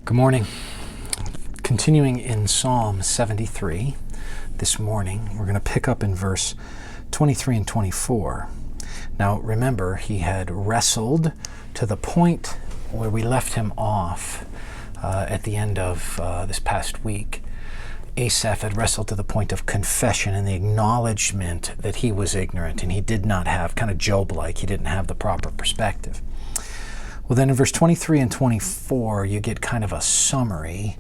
Good morning. Continuing in Psalm 73 this morning, we're going to pick up in verse 23 and 24. Now remember, he had wrestled to the point where we left him off at the end of this past week. Asaph had wrestled to the point of confession and the acknowledgement that he was ignorant and he did not have, kind of Job-like, he didn't have the proper perspective. Well, then in verse 23 and 24, you get kind of a summary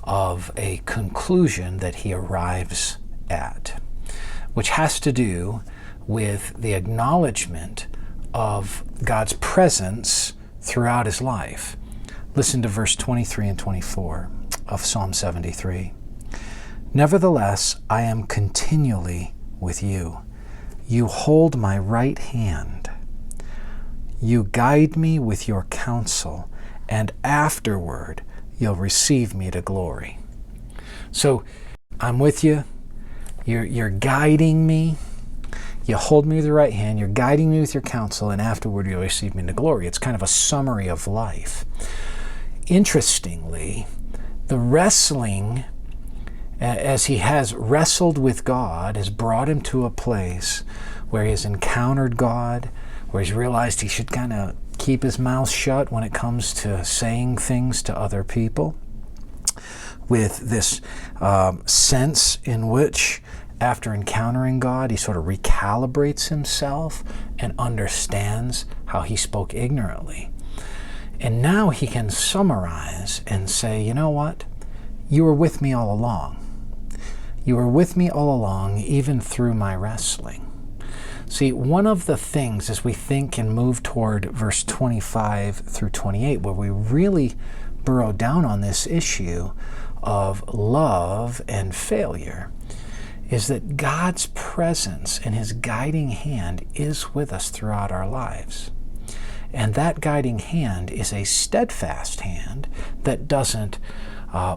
of a conclusion that he arrives at, which has to do with the acknowledgement of God's presence throughout his life. Listen to verse 23 and 24 of Psalm 73. Nevertheless, I am continually with you. You hold my right hand. You guide me with your counsel, and afterward you'll receive me to glory. So I'm with you. You're guiding me. You hold me with your right hand. You're guiding me with your counsel, and afterward you'll receive me to glory. It's kind of a summary of life. Interestingly, the wrestling, as he has wrestled with God, has brought him to a place where he has encountered God, where he's realized he should kind of keep his mouth shut when it comes to saying things to other people, with this sense in which, after encountering God, he sort of recalibrates himself and understands how he spoke ignorantly. And now he can summarize and say, you know what? You were with me all along. You were with me all along, even through my wrestling. See, one of the things as we think and move toward verse 25 through 28, where we really burrow down on this issue of love and failure, is that God's presence and his guiding hand is with us throughout our lives. And that guiding hand is a steadfast hand that doesn't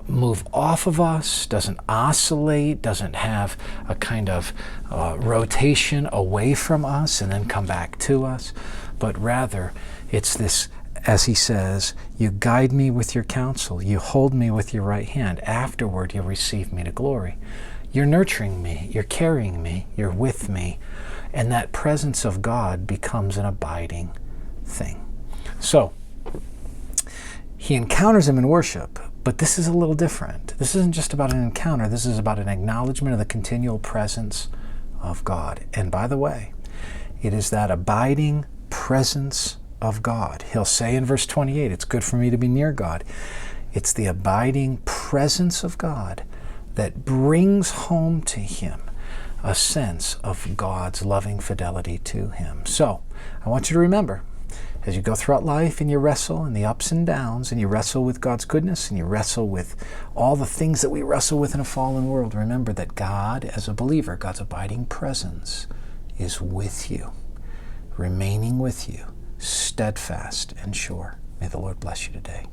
move off of us, doesn't oscillate, doesn't have a kind of rotation away from us and then come back to us, but rather it's this, as he says, you guide me with your counsel, you hold me with your right hand, afterward you'll receive me to glory. You're nurturing me, you're carrying me, you're with me, and that presence of God becomes an abiding thing. So, he encounters him in worship, but this is a little different. This isn't just about an encounter. This is about an acknowledgement of the continual presence of God. And by the way, it is that abiding presence of God. He'll say in verse 28, it's good for me to be near God. It's the abiding presence of God that brings home to him a sense of God's loving fidelity to him. So, I want you to remember, as you go throughout life and you wrestle in the ups and downs and you wrestle with God's goodness and you wrestle with all the things that we wrestle with in a fallen world, remember that God, as a believer, God's abiding presence is with you, remaining with you, steadfast and sure. May the Lord bless you today.